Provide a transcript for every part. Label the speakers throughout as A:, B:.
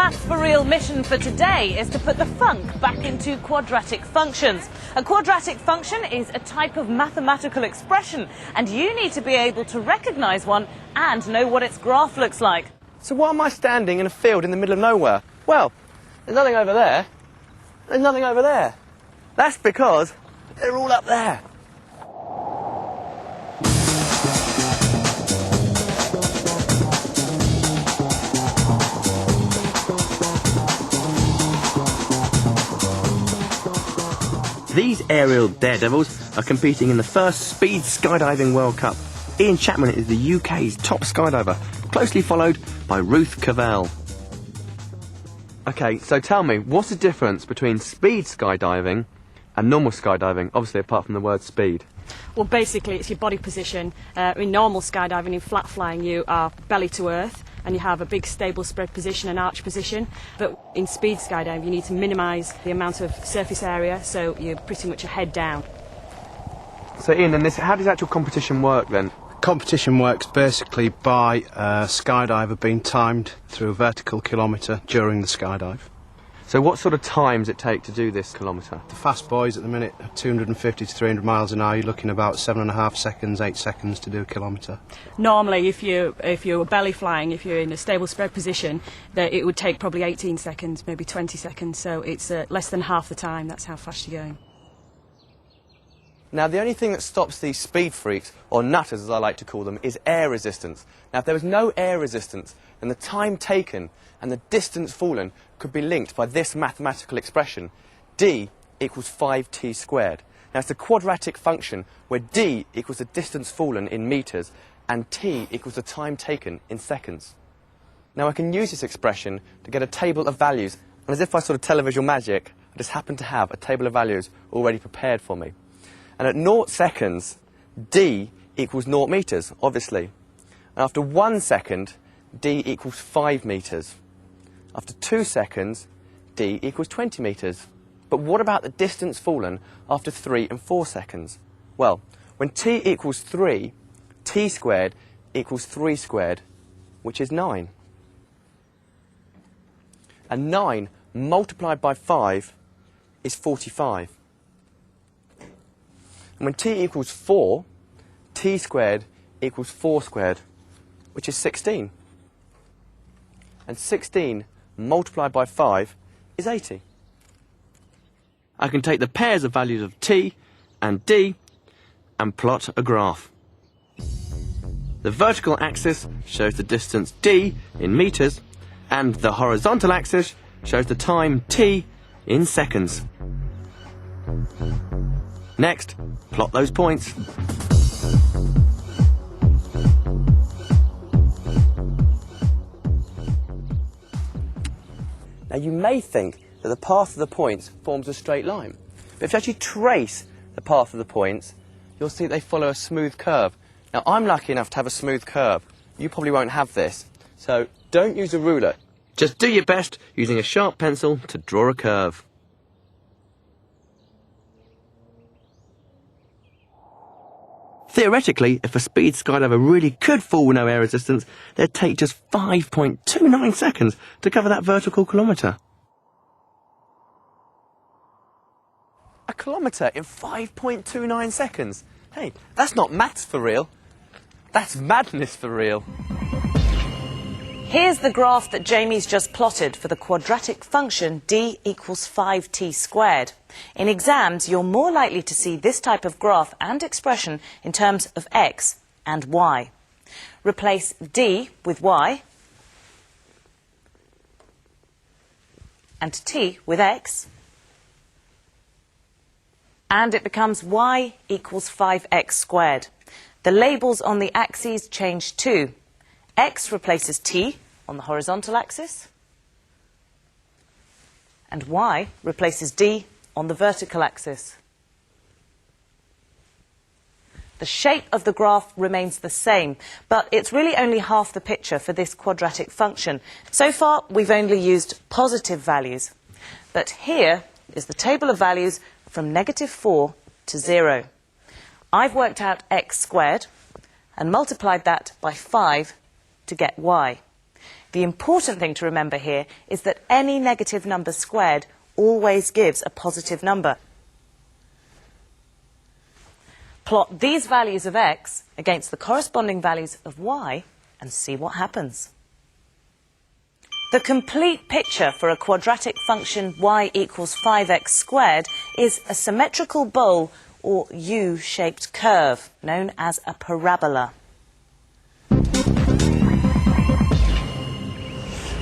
A: Maths for Real mission for today is to put the funk back into quadratic functions. A quadratic function is a type of mathematical expression, and you need to be able to recognise one and know what its graph looks like.
B: So why am I standing in a field in the middle of nowhere? Well, there's nothing over there. There's nothing over there. That's because they're all up there. These aerial daredevils are competing in the first Speed Skydiving World Cup. Ian Chapman is the UK's top skydiver, closely followed by Ruth Cavell. OK, so tell me, what's the difference between speed skydiving and normal skydiving, obviously apart from the word speed?
C: Well, basically it's your body position. In normal skydiving, in flat flying, you are belly to earth and you have a big stable spread position and arch position. But in speed skydiving, you need to minimise the amount of surface area, so you're pretty much a head down.
B: So Ian, and how does actual competition work then?
D: Competition works basically by a skydiver being timed through a vertical kilometre during the skydive.
B: So what sort of time does it take to do this kilometre?
D: The fast boys at the minute are 250 to 300 miles an hour. You're looking about 7.5 seconds, 8 seconds to do a kilometre.
C: Normally, if you're belly flying, if you're in a stable spread position, it would take probably 18 seconds, maybe 20 seconds. So it's less than half the time. That's how fast you're going.
B: Now, the only thing that stops these speed freaks, or nutters as I like to call them, is air resistance. Now, if there was no air resistance, then the time taken and the distance fallen could be linked by this mathematical expression, d equals 5t squared. Now, it's a quadratic function where d equals the distance fallen in metres and t equals the time taken in seconds. Now, I can use this expression to get a table of values, and as if by sort of televisual magic, I just happen to have a table of values already prepared for me. And at 0 seconds, d equals 0 metres, obviously. And after 1 second, d equals 5 metres. After 2 seconds, d equals 20 metres. But what about the distance fallen after 3 and 4 seconds? Well, when t equals 3, t squared equals 3 squared, which is 9. And 9 multiplied by 5 is 45. And when t equals 4, t squared equals 4 squared, which is 16. And 16 multiplied by 5 is 80. I can take the pairs of values of t and d and plot a graph. The vertical axis shows the distance d in metres, and the horizontal axis shows the time t in seconds. Next, plot those points. Now, you may think that the path of the points forms a straight line. But if you actually trace the path of the points, you'll see they follow a smooth curve. Now, I'm lucky enough to have a smooth curve. You probably won't have this. So don't use a ruler. Just do your best using a sharp pencil to draw a curve. Theoretically, if a speed skydiver really could fall with no air resistance, they'd take just 5.29 seconds to cover that vertical kilometre. A kilometre in 5.29 seconds? Hey, that's not maths for real. That's madness for real.
A: Here's the graph that Jamie's just plotted for the quadratic function d equals 5t squared. In exams, you're more likely to see this type of graph and expression in terms of x and y. Replace d with y and t with x, and it becomes y equals 5x squared. The labels on the axes change too. X replaces t on the horizontal axis, and y replaces d on the vertical axis. The shape of the graph remains the same, but it's really only half the picture for this quadratic function. So far, we've only used positive values, but here is the table of values from -4 to 0. I've worked out x squared and multiplied that by 5 to get y. The important thing to remember here is that any negative number squared always gives a positive number. Plot these values of x against the corresponding values of y and see what happens. The complete picture for a quadratic function y equals 5x squared is a symmetrical bowl or U-shaped curve known as a parabola.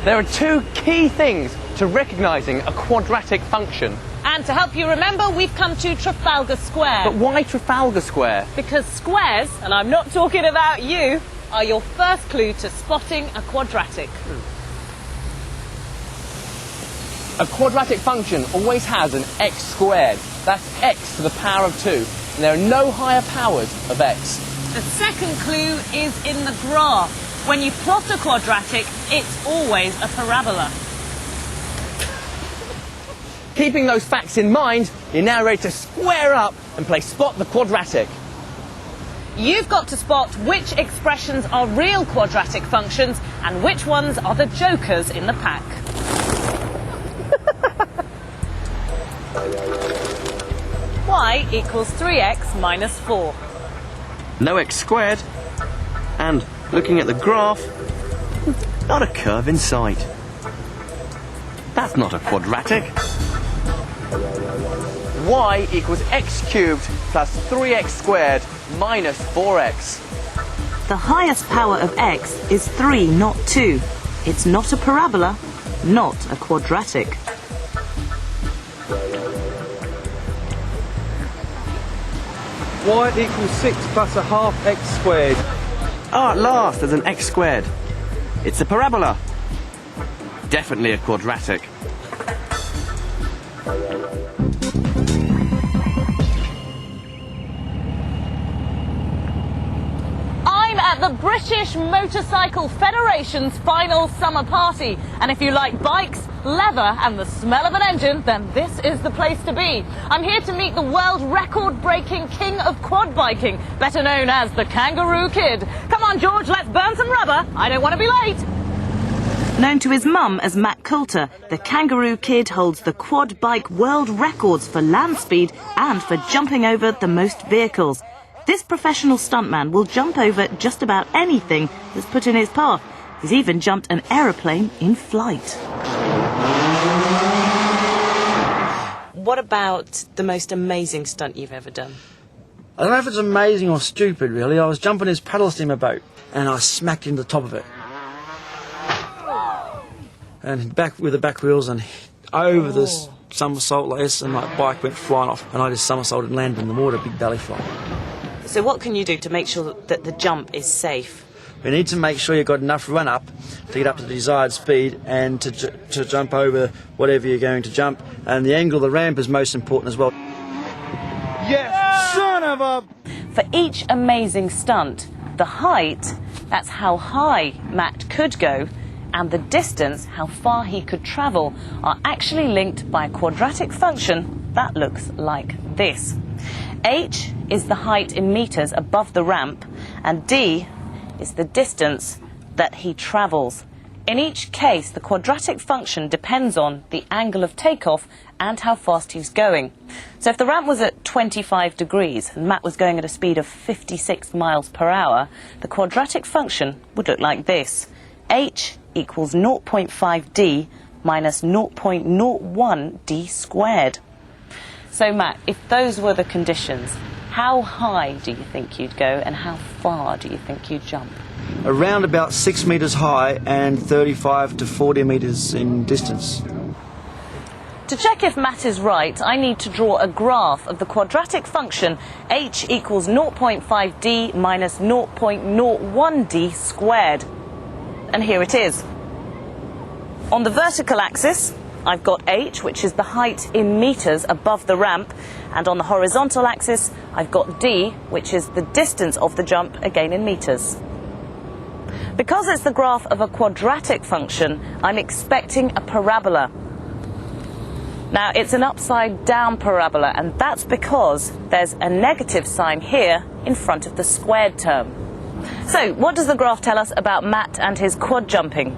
B: There are two key things to recognising a quadratic function.
A: And to help you remember, we've come to Trafalgar Square.
B: But why Trafalgar Square?
A: Because squares, and I'm not talking about you, are your first clue to spotting a quadratic.
B: A quadratic function always has an x squared. That's x to the power of 2. And there are no higher powers of x.
A: The second clue is in the graph. When you plot a quadratic, it's always a parabola.
B: Keeping those facts in mind, you're now ready to square up and play Spot the Quadratic.
A: You've got to spot which expressions are real quadratic functions and which ones are the jokers in the pack. Y equals 3x minus 4.
E: No x squared, and looking at the graph, not a curve in sight. That's not a quadratic.
B: Y equals x cubed plus 3x squared minus 4x.
A: The highest power of x is 3, not 2. It's not a parabola, not a quadratic.
F: Y equals 6 plus a half x squared.
E: Ah, at last, there's an x squared. It's a parabola. Definitely a quadratic.
A: I'm at the British Motorcycle Federation's final summer party, and if you like bikes, leather and the smell of an engine, then this is the place to be. I'm here to meet the world record-breaking king of quad biking, better known as the Kangaroo Kid. Come on, George, let's burn some rubber. I don't want to be late. Known to his mum as Matt Coulter, the Kangaroo Kid holds the quad bike world records for land speed and for jumping over the most vehicles. This professional stuntman will jump over just about anything that's put in his path. He's even jumped an aeroplane in flight. What about the most amazing stunt you've ever done?
G: I don't know if it's amazing or stupid, really. I was jumping his paddle steamer boat and I smacked into the top of it. And back with the back wheels and over this somersault like this, and my bike went flying off and I just somersaulted and landed in the water, big belly flop.
A: So what can you do to make sure that the jump is safe?
G: We need to make sure you've got enough run up to get up to the desired speed and to jump over whatever you're going to jump. And the angle of the ramp is most important as well.
F: Yes, son of a...
A: For each amazing stunt, the height, that's how high Matt could go, and the distance, how far he could travel, are actually linked by a quadratic function that looks like this. H is the height in meters above the ramp, and D is the distance that he travels. In each case, the quadratic function depends on the angle of takeoff and how fast he's going. So if the ramp was at 25 degrees and Matt was going at a speed of 56 miles per hour, the quadratic function would look like this. H equals 0.5d minus 0.01d squared. So Matt, if those were the conditions, how high do you think you'd go and how far do you think you'd jump?
G: Around about 6 metres high and 35 to 40 metres in distance.
A: To check if Matt is right, I need to draw a graph of the quadratic function h equals 0.5d minus 0.01d squared. And here it is. On the vertical axis, I've got h, which is the height in meters above the ramp, and on the horizontal axis, I've got d, which is the distance of the jump, again in meters. Because it's the graph of a quadratic function, I'm expecting a parabola. Now, it's an upside-down parabola, and that's because there's a negative sign here in front of the squared term. So, what does the graph tell us about Matt and his quad jumping?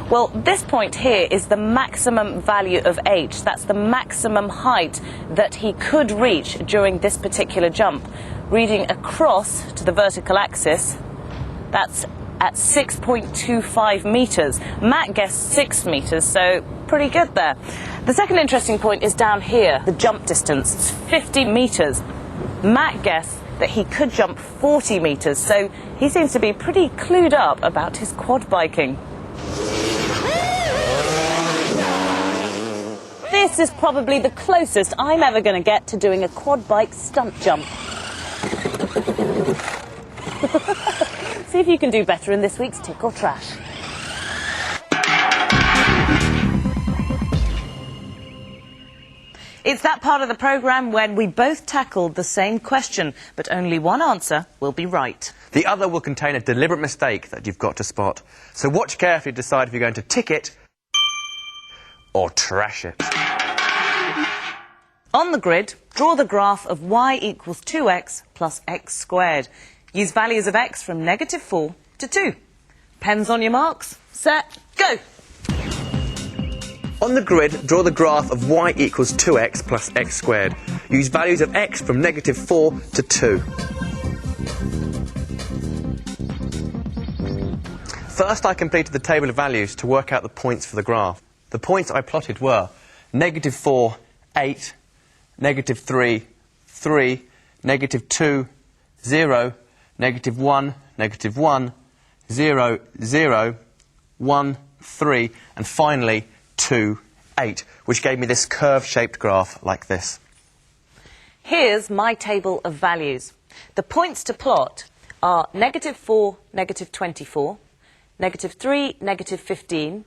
A: Well, this point here is the maximum value of h. That's the maximum height that he could reach during this particular jump. Reading across to the vertical axis, that's at 6.25 metres. Matt guessed 6 metres, so pretty good there. The second interesting point is down here, the jump distance. It's 50 metres. Matt guessed that he could jump 40 metres, so he seems to be pretty clued up about his quad biking. This is probably the closest I'm ever going to get to doing a quad bike stunt jump. See if you can do better in this week's Tick or Trash. It's that part of the programme when we both tackled the same question, but only one answer will be right.
B: The other will contain a deliberate mistake that you've got to spot. So watch carefully to decide if you're going to tick it or trash it.
A: On the grid, draw the graph of y equals 2x plus x squared. Use values of x from -4 to 2. Pens on your marks, set, go!
B: On the grid, draw the graph of y equals 2x plus x squared. Use values of x from -4 to 2. First, I completed the table of values to work out the points for the graph. The points I plotted were -4, 8, -3, 3, -2, 0, -1, -1, 0, 0, 1, 3, and finally 2, 8, which gave me this curve-shaped graph like this.
A: Here's my table of values. The points to plot are -4, -24, -3, -15,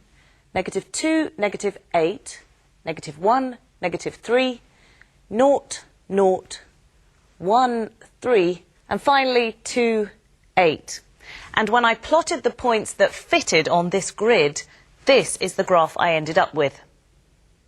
A: -2, -8, -1, -3, 0, 0, 1, 3, and finally 2, 8. And when I plotted the points that fitted on this grid, this is the graph I ended up with.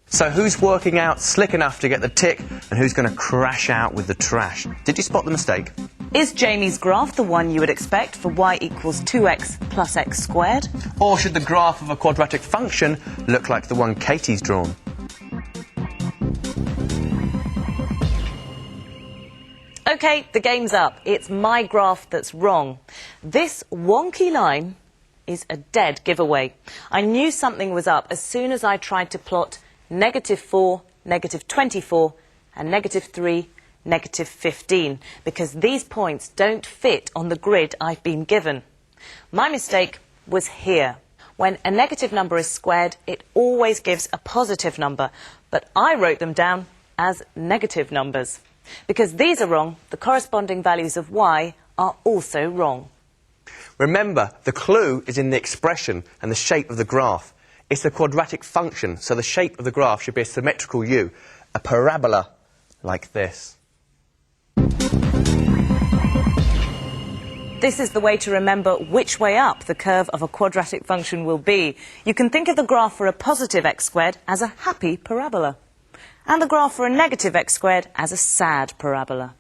B: So who's working out slick enough to get the tick and who's going to crash out with the trash? Did you spot the mistake?
A: Is Jamie's graph the one you would expect for y equals 2x plus x squared?
B: Or should the graph of a quadratic function look like the one Katie's drawn?
A: OK, the game's up. It's my graph that's wrong. This wonky line is a dead giveaway. I knew something was up as soon as I tried to plot -4, -24, and -3, -15, because these points don't fit on the grid I've been given. My mistake was here. When a negative number is squared, it always gives a positive number, but I wrote them down as negative numbers. Because these are wrong, the corresponding values of y are also wrong.
B: Remember, the clue is in the expression and the shape of the graph. It's a quadratic function, so the shape of the graph should be a symmetrical U, a parabola like this.
A: This is the way to remember which way up the curve of a quadratic function will be. You can think of the graph for a positive x squared as a happy parabola, and the graph for a negative x squared as a sad parabola.